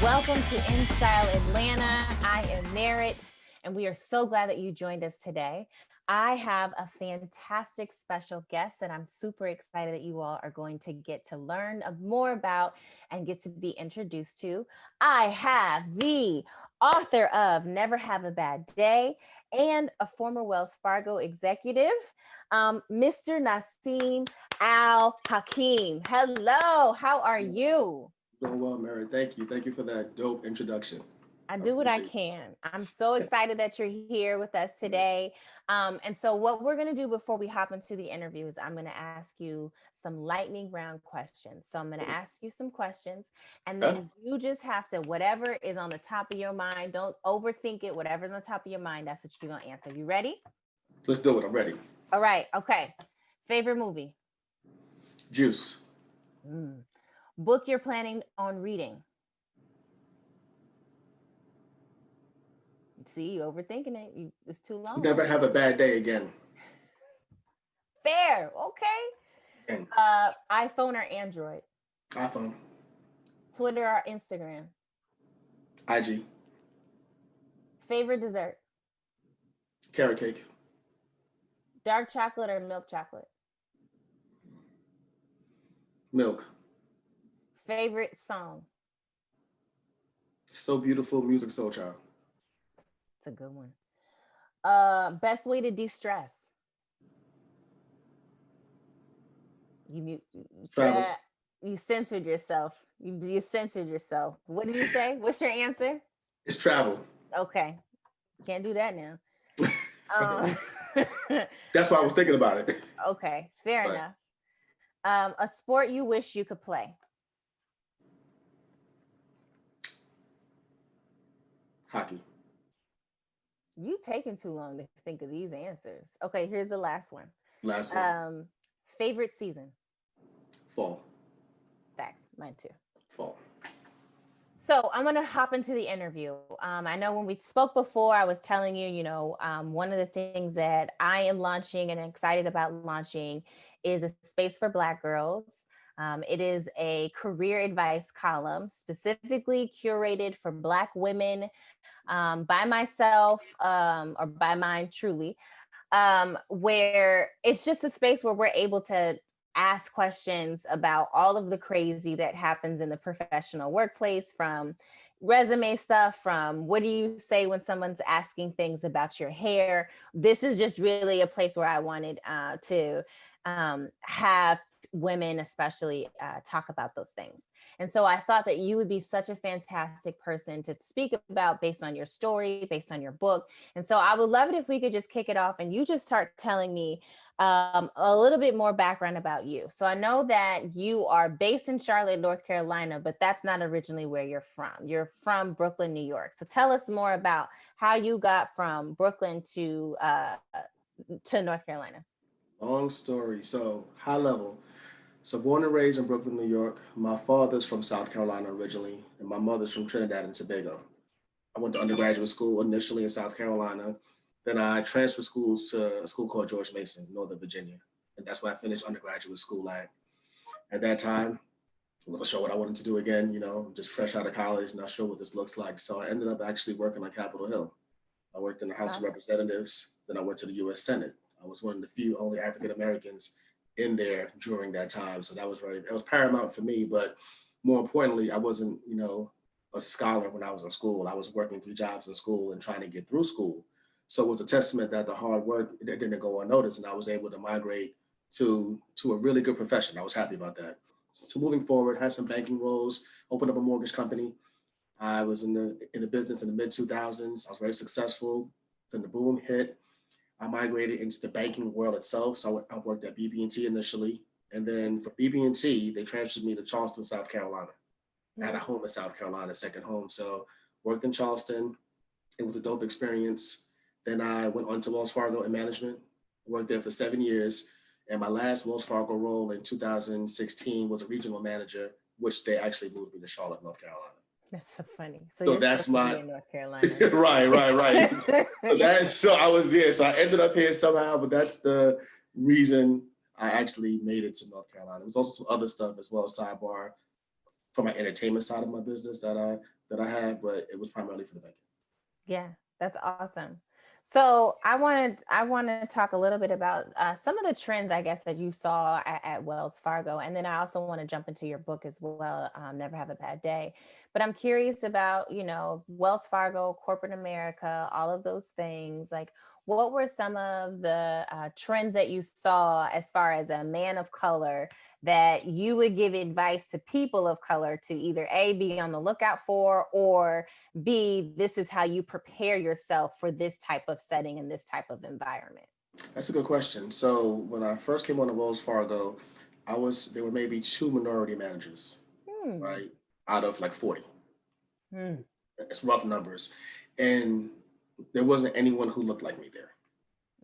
Welcome to In Style Atlanta. I am Merete, and we are so glad that you joined us today. I have a fantastic special guest that I'm super excited that you all are going to get to learn more about and get to be introduced to. I have the author of Never Have a Bad Day and a former Wells Fargo executive, Mr. Nasim Al-Hakim. Hello, how are you? Doing well, Mary. Thank you. Thank you for that dope introduction. I I do what I appreciate can. I'm so excited that you're here with us today. And so, what we're going to do before we hop into the interview is I'm going to ask you some lightning round questions. So, I'm going to it. ask you some questions, and Okay, then you just have to, whatever is on the top of your mind, don't overthink it. Whatever's on the top of your mind, that's what you're going to answer. You ready? let's do it. I'm ready. All right. Okay. Favorite movie? Juice. Mm. Book you're planning on reading? See, you overthinking it. It's too long. Never have a bad day again. Fair. Okay. And iPhone or Android? iPhone, Twitter or Instagram? IG, Favorite dessert? carrot cake, Dark chocolate or milk chocolate? milk. Favorite song? So beautiful, music soul child. It's a good one. Best way to de-stress? You mute. Travel. You censored yourself. You censored yourself. What did you say? What's your answer? It's travel. Okay, can't do that now. So Um, that's why I was thinking about it. okay, fair But enough. A sport you wish you could play? hockey. You taking too long to think of these answers. Okay, here's the last one. Last one. Um, Favorite season? Fall. Facts, mine too. Fall. So I'm gonna hop into the interview. I know when we spoke before, I was telling you, one of the things that I am launching and excited about launching is a space for Black girls. It is a career advice column specifically curated for Black women, by myself, or by mine truly, where it's just a space where we're able to ask questions about all of the crazy that happens in the professional workplace, from resume stuff, from what do you say when someone's asking things about your hair. This is just really a place where I wanted to have women especially talk about those things. And so I thought that you would be such a fantastic person to speak about based on your story, based on your book. And so I would love it if we could just kick it off and you just start telling me a little bit more background about you. So I know that you are based in Charlotte, North Carolina, but that's not originally where you're from. You're from Brooklyn, New York. So tell us more about how you got from Brooklyn to North Carolina. Long story. So high level. So born and raised in Brooklyn, New York. My father's from South Carolina originally, and my mother's from Trinidad and Tobago. I went to undergraduate school initially in South Carolina. Then I transferred schools to a school called George Mason, Northern Virginia. And that's where I finished undergraduate school at. At that time, I wasn't sure what I wanted to do again, just fresh out of college, not sure what this looks like. So I ended up actually working on Capitol Hill. I worked in the House of Awesome. Representatives, then I went to the US Senate. I was one of the few only African Americans in there during that time. So it was paramount for me. But more importantly, I wasn't, a scholar when I was in school. I was working 3 jobs in school and trying to get through school. So it was a testament that the hard work that didn't go unnoticed, and I was able to migrate to a really good profession. I was happy about that. So moving forward, had some banking roles, opened up a mortgage company. I was in the business in the mid 2000s. I was very successful. Then the boom hit. I migrated into the banking world itself. So I worked at BB&T initially, and then for BB&T, they transferred me to Charleston, South Carolina. I had a Mm. home in South Carolina, second home. So worked in Charleston. It was a dope experience. Then I went on to Wells Fargo in management. Worked there for 7 years. And my last Wells Fargo role in 2016 was a regional manager, which they actually moved me to Charlotte, North Carolina. That's so funny. So So you're that's supposed to be my in North Carolina. right. So I was there. So I ended up here somehow, but that's the reason I actually made it to North Carolina. There was also some other stuff as well, sidebar, for my entertainment side of my business that I that I had, but it was primarily for the banking. Yeah, that's awesome. So I want to talk a little bit about some of the trends, I guess, that you saw at Wells Fargo, and then I also want to jump into your book as well, Never Have a Bad Day. But I'm curious about, Wells Fargo, corporate America, all of those things. Like, what were some of the trends that you saw as far as a man of color that you would give advice to people of color to either A, be on the lookout for, or B, this is how you prepare yourself for this type of setting and this type of environment? That's a good question. So when I first came on to Wells Fargo, there were maybe two minority managers, Hmm. right? Out of like 40. Hmm. It's rough numbers. And there wasn't anyone who looked like me there.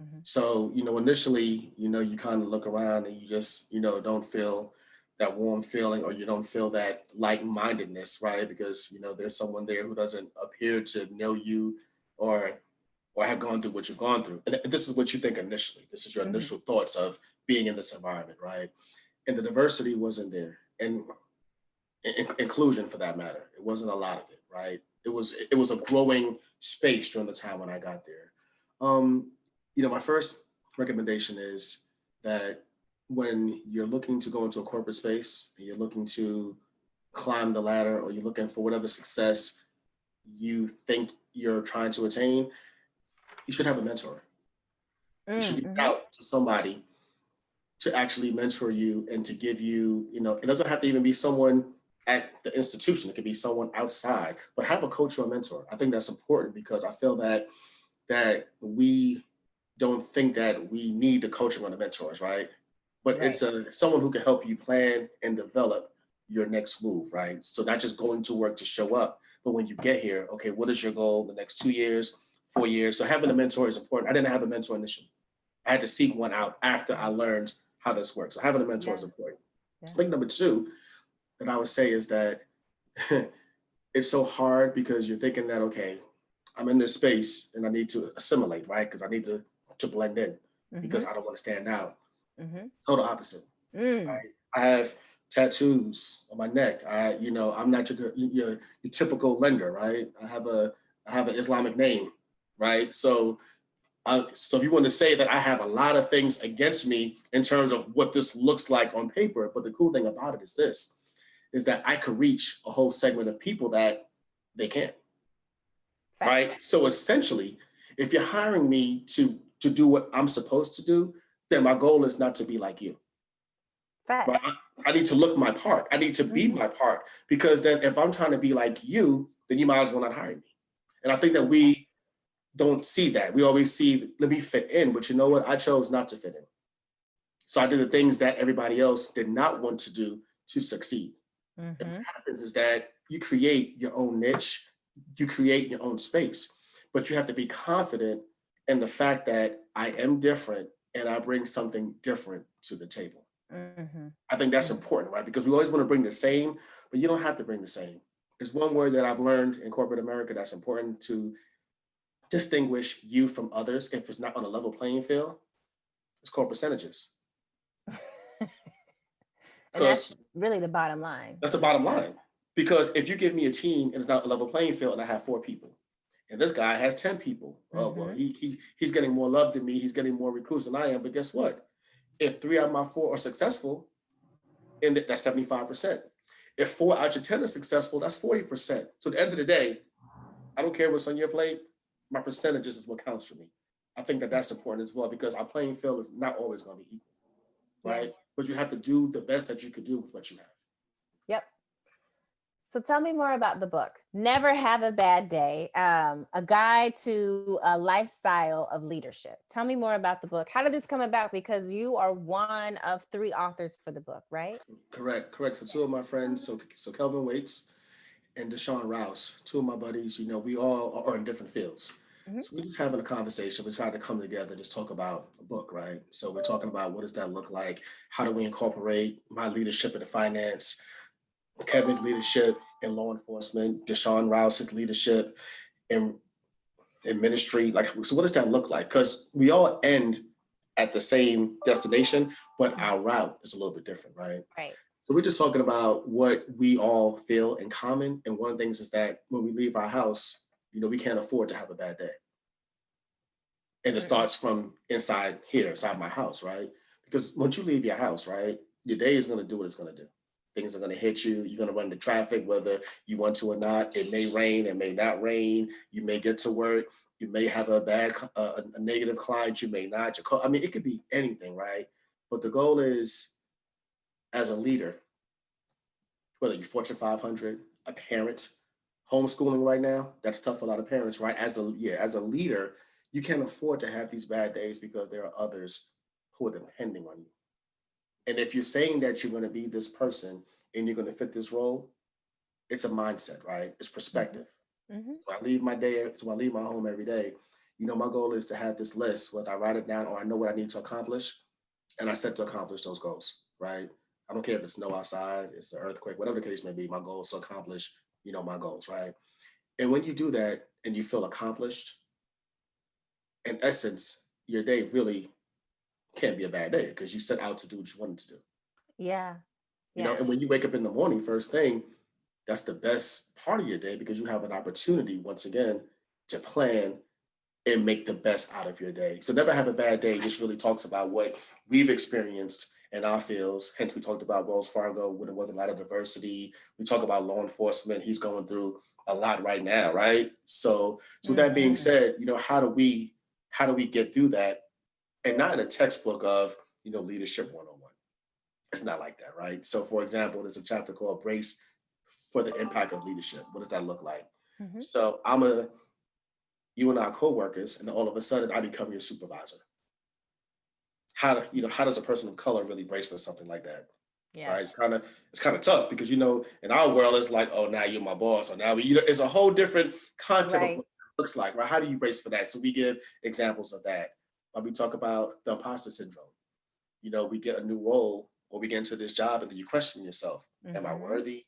Mhm. So, initially, you kind of look around and you just, don't feel that warm feeling, or you don't feel that like-mindedness, right? Because, there's someone there who doesn't appear to know you, or have gone through what you've gone through. And this is what you think initially. This is your Mhm. initial thoughts of being in this environment, right? And the diversity wasn't there. And inclusion, for that matter, it wasn't a lot of it, right? It was a growing space during the time when I got there. um my first recommendation is that when you're looking to go into a corporate space and you're looking to climb the ladder, or you're looking for whatever success you think you're trying to attain, you should have a mentor. You should Mm, reach mhm. out to somebody to actually mentor you and to give you, it doesn't have to even be someone at the institution. It could be someone outside, but have a coach or a mentor. I think that's important because I feel that we don't think that we need the coaching or the mentors, right? But it's Right. someone who can help you plan and develop your next move, right? So not just going to work to show up, but when you get here, okay, what is your goal the next 2 years, 4 years? So having a mentor is important. I didn't have a mentor initially. I had to seek one out after I Mhm. learned how this works. So having a mentor is Yeah. important. I Yeah. think number two that I would say is that it's so hard because you're thinking that, okay, I'm in this space and I need to assimilate, right? Because I need to blend in because Mhm. I don't want to stand out. Mhm. Total opposite, Mm. right? I have tattoos on my neck. I'm not your typical lender, right? I have an Islamic name, right? So if you want to say that I have a lot of things against me in terms of what this looks like on paper, but the cool thing about it is this, is that I could reach a whole segment of people that they can't, Facts. right? So essentially, if you're hiring me to do what I'm supposed to do, then my goal is not to be like you, right? Facts. I need to look my part. I need to be Mhm. my part, because then if I'm trying to be like you, then you might as well not hire me. And I think that we don't see that. We always see, let me fit in, but you know what? I chose not to fit in. So I did the things that everybody else did not want to do to succeed. And what Mhm. happens is that you create your own niche, you create your own space, but you have to be confident in the fact that I am different and I bring something different to the table. Mhm. I think that's Mhm. important, right? Because we always want to bring the same, but you don't have to bring the same. There's one word that I've learned in corporate America that's important to distinguish you from others if it's not on a level playing field. It's called percentages. And that's Because really the bottom line. that's the bottom line. Because if you give me a team and it's not a level playing field and I have 4 people, and this guy has 10 people, oh well, Mhm. he's getting more love than me, he's getting more recruits than I am. But guess what? If 3 out of my 4 are successful, and that's 75%. If 4 out of your 10 are successful, that's 40%. So at the end of the day, I don't care what's on your plate, my percentages is what counts for me. I think that that's important as well, because our playing field is not always going to be equal, Yeah. right? But you have to do the best that you could do with what you have. Yep. So tell me more about the book. Never Have a Bad Day, a guide to a lifestyle of leadership. Tell me more about the book. How did this come about? Because you are one of three authors for the book, right? Correct, correct. So two of my friends, so Kelvin Waits and Deshaun Rouse, two of my buddies, we all are in different fields. Mhm. So we're just having a conversation. We're trying to come together, just talk about a book, right? So we're talking about what does that look like? How do we incorporate my leadership into finance, Kevin's leadership in law enforcement, Deshaun Rouse's leadership in ministry? Like, so what does that look like? Because we all end at the same destination, but Mhm. our route is a little bit different, right? Right. So we're just talking about what we all feel in common. And one of the things is that when we leave our house, we can't afford to have a bad day. And it Mm-mm. starts from inside here, inside my house, right? Because once you leave your house, right, your day is going to do what it's going to do. Things are going to hit you. You're going to run into traffic, whether you want to or not. It may rain, it may not rain. You may get to work. You may have a negative client. You may not. I mean, it could be anything, right? But the goal is, as a leader, whether you're Fortune 500, a parent, homeschooling right now, that's tough for a lot of parents, right? As a leader, you can't afford to have these bad days because there are others who are depending on you. And if you're saying that you're going to be this person and you're going to fit this role, it's a mindset, right? It's Mhm. perspective. Mhm. So I leave my home every day, my goal is to have this list, whether I write it down or I know what I need to accomplish, and I set to accomplish those goals, right? I don't care if it's snow outside, it's an earthquake, whatever the case may be, my goal is to accomplish, my goals, right? And when you do that and you feel accomplished, in essence, your day really can't be a bad day because you set out to do what you wanted to do. Yeah. Yeah. And when you wake up in the morning, first thing, that's the best part of your day because you have an opportunity once again to plan and make the best out of your day. So never have a bad day just really talks about what we've experienced in our fields. Hence, we talked about Wells Fargo when there wasn't a lot of diversity. We talk about law enforcement. He's going through a lot right now, right? So with that being Mhm. said, how do we get through that? And not in a textbook of leadership 101. It's not like that, right? So for example, there's a chapter called Brace for the Impact of Leadership. What does that look like? Mhm. So you and I are co-workers, and then all of a sudden I become your supervisor. How does a person of color really brace for something like that? Yeah. Right? It's kind of tough because in our world it's like, oh, now you're my boss, or now it's a whole different concept of what Right. it looks like, right? How do you brace for that? So we give examples of that. We talk about the imposter syndrome. We get a new role or we get into this job and then you question yourself. Am I Mhm. worthy?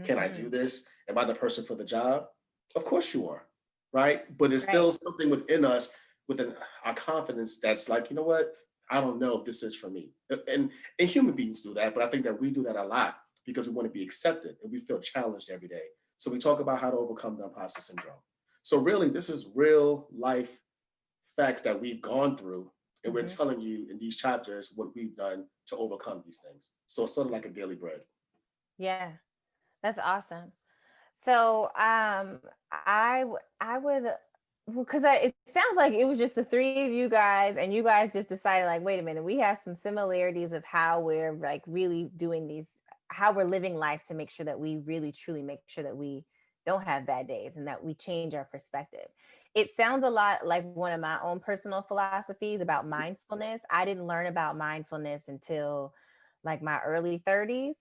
Can I do Mhm. this? Am I the person for the job? Of course you are, right? But it's Right. still something within us, within our confidence that's like, you know what? I don't know if this is for me. And human beings do that, but I think that we do that a lot because we want to be accepted and we feel challenged every day. So we talk about how to overcome the imposter syndrome. So really, this is real life facts that we've gone through, and we're Mhm. telling you in these chapters what we've done to overcome these things. So it's sort of like a daily bread. Yeah. That's awesome. So, I would, because it sounds like it was just the three of you guys, and you guys just decided, like, wait a minute, we have some similarities of how we're like really doing these, how we're living life to make sure that we really truly make sure that we don't have bad days and that we change our perspective. It sounds a lot like one of my own personal philosophies about mindfulness. I didn't learn about mindfulness until like my early 30s.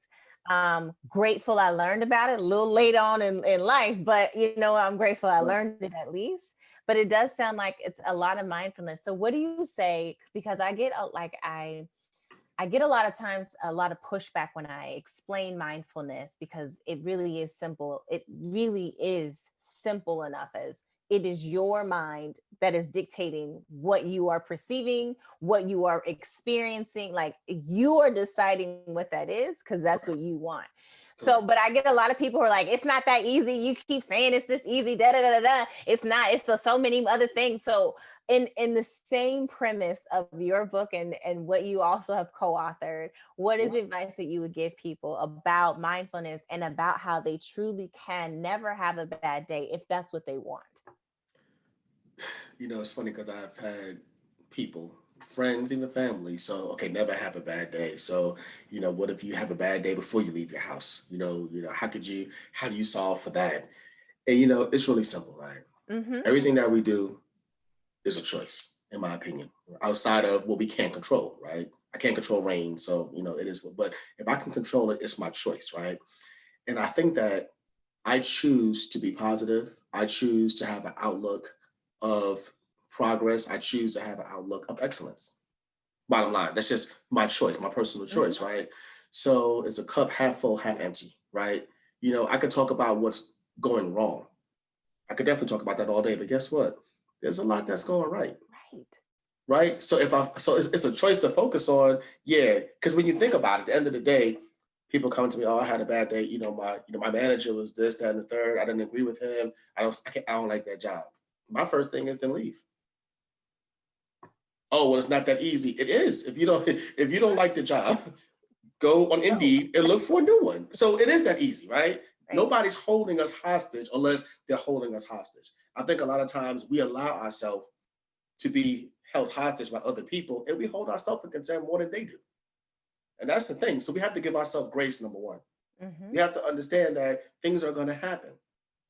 Grateful I learned about it a little late on in life, but I'm grateful I Right. learned it at least. But it does sound like it's a lot of mindfulness. So what do you say? Because I get a lot of times a lot of pushback when I explain mindfulness, because it really is simple. It really is simple enough as it is your mind that is dictating what you are perceiving, what you are experiencing. Like, you are deciding what that is because that's what you want. So, Correct. but I get a lot of people who are like, it's not that easy. You keep saying it's this easy, da da da da da. It's not. It's so many other things. So, in the same premise of your book and what you also have co-authored, what is advice that you would give people about mindfulness and about how they truly can never have a bad day if that's what they want? It's funny because I've had people, friends, even family. So, okay, never have a bad day. So, what if you have a bad day before you leave your house? How do you solve for that? And, it's really simple, right? Mm-hmm. Everything that we do is a choice, in my opinion, outside of what we can't control, right? I can't control rain. So, it is, but if I can control it, it's my choice, right? And I think that I choose to be positive. I choose to have an outlook of progress. I choose to have an outlook of excellence. Bottom line, that's just my choice, my personal Mm-hmm. choice, right? So it's a cup half full, half empty, right? I could talk about what's going wrong. I could definitely talk about that all day, but guess what? There's a lot that's going right, Right. right? So it's a choice to focus on, yeah, because when you think about it, at the end of the day, people come to me, oh, I had a bad day. My manager was this, that, and the third. I didn't agree with him. I don't like that job. My first thing is then leave. Oh, well, it's not that easy. It is. If you don't like the job, go on Go. Indeed and look for a new one. So it is that easy, right? Right. Nobody's holding us hostage unless they're holding us hostage. I think a lot of times we allow ourselves to be held hostage by other people, and we hold ourselves in concern more than they do. And that's the thing. So we have to give ourselves grace, number one. We Mm-hmm. have to understand that things are going to happen.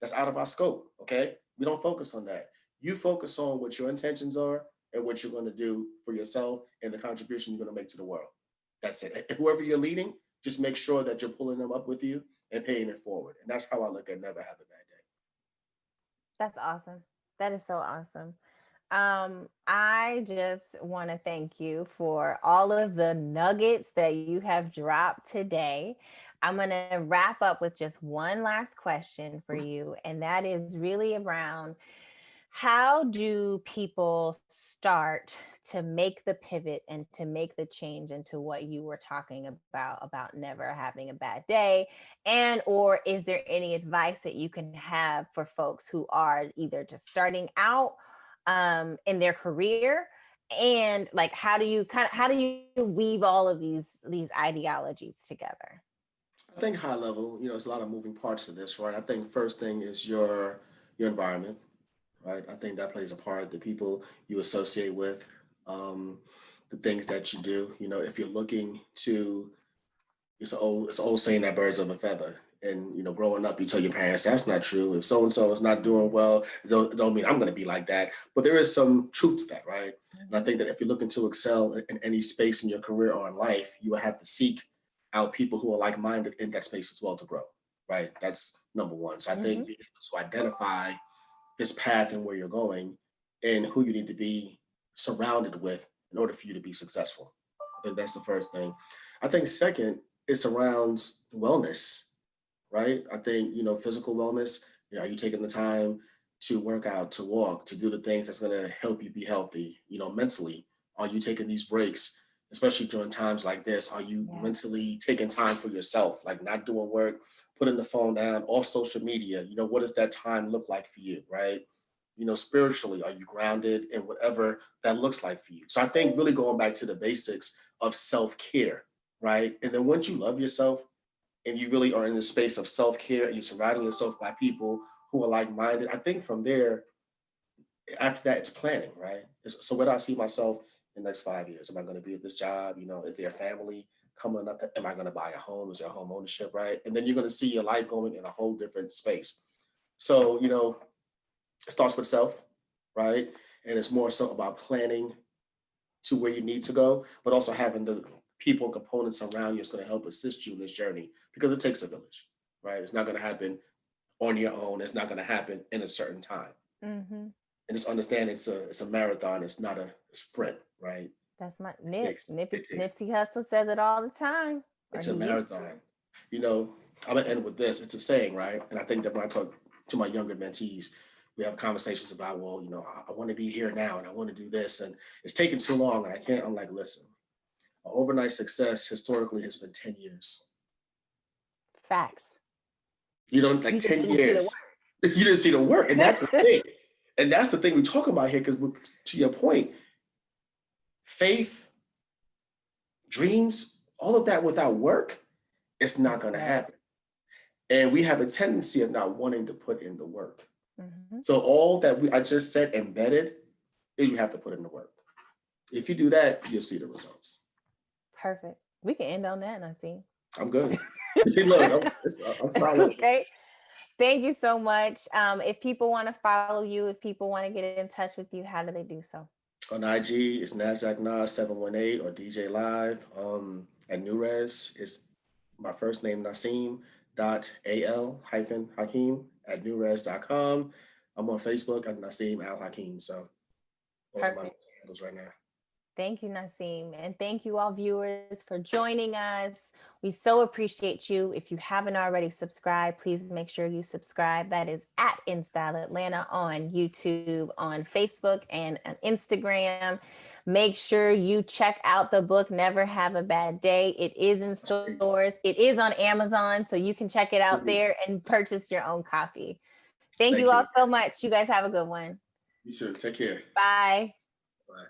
That's out of our scope. Okay. We don't focus on that. You focus on what your intentions are and what you're going to do for yourself and the contribution you're going to make to the world. That's it. And whoever you're leading, just make sure that you're pulling them up with you and paying it forward. And that's how I look at never have a bad That's awesome. That is so awesome. I just want to thank you for all of the nuggets that you have dropped today. I'm going to wrap up with just one last question for day. you, and that is really around how do people start to make the pivot and to make the change into what you were talking about never having a bad day? And or is there any advice that you can have for folks who are either just starting out in their career, and like how do you weave all of these ideologies together? I think high level, there's a lot of moving parts to this, right? I think first thing is your environment, right? I think that plays a part. The people you associate with, um, the things that you do. If you're looking to, it's an old saying that birds of a feather. And growing up, you tell your parents that's not true. If so and so is not doing well, don't mean I'm going to be like that. But there is some truth to that, right? And I Mhm. think that if you're looking to excel in any space in your career or in life, you will have to seek out people who are like-minded in that space as well to grow, right? That's number one. So I think Mhm. being able to identify this path and where you're going and who you need to be surrounded with in order for you to be successful. I think that's the first thing. I think second, it surrounds wellness, right? I think, physical wellness, are you taking the time to work out, to walk, to do the things that's going to help you be healthy, mentally? Are you taking these breaks, especially during times like this? Are you Yeah. mentally taking time for yourself, like not doing work, putting the phone down, off social media? What does that time look like for you, right? Spiritually, are you grounded in whatever that looks like for you? So I think really going back to the basics of self care, right? And then once you love yourself, and you really are in the space of self-care and you're surrounding yourself by people who are like-minded, I think from there, after that, it's planning, right? So where do I see myself in the next 5 years? Am I going to be at this job? Is there a family coming up? Am I going to buy a home? Is there home ownership, right? And then you're going to see your life going in a whole different space. So, it starts with self, right? And it's more so about planning to where you need to go, but also having the people and components around you is going to help assist you in this journey because it takes a village, right? It's not going to happen on your own. It's not going to happen in a certain time. Mhm. And just understand it's a marathon. It's not a sprint, right? That's my It Nip. takes Nippy it takes Nipsey Hussle says it all the time, or it's a he used to. marathon. You know, I'm gonna end with this. It's a saying, right? And I think that when I talk to my younger mentees, we have conversations about, well, I want to be here now and I want to do this, and it's taking too long, and I can't. I'm like, listen, overnight success historically has been 10 years. Facts. Like You just 10 didn't see the years. You didn't see the work. And that's the work. thing. And that's the thing we talk about here, because to your point, faith, dreams, all of that without work, it's not It's going to dead. happen. And we have a tendency of not wanting to put in the work. Mhm. So all that I just said embedded is you have to put in the work. If you do that, you'll see the results. Perfect. We can end on that, Nasim. I'm good. Look, I'm solid. Okay. Thank you so much. If people want to follow you, if people want to get in touch with you, how do they do so? On IG, it's NASDAQ Nas 718 or DJ Live. At Newres, it's my first name, Nasim dot al hyphen Hakim at newres.com. I'm on Facebook at Nasim Al Hakim. So those are my Perfect. handles right now. Thank you, Nasim. And thank you, all viewers, for joining us. We so appreciate you. If you haven't already subscribed, please make sure you subscribe. That is at InStyle Atlanta on YouTube, on Facebook, and on Instagram. Make sure you check out the book, Never Have a Bad Day. It is in stores. It is on Amazon, so you can check it out there and purchase your own copy. Thank you all so much. You guys have a good one. You too. Take care. Bye. Bye.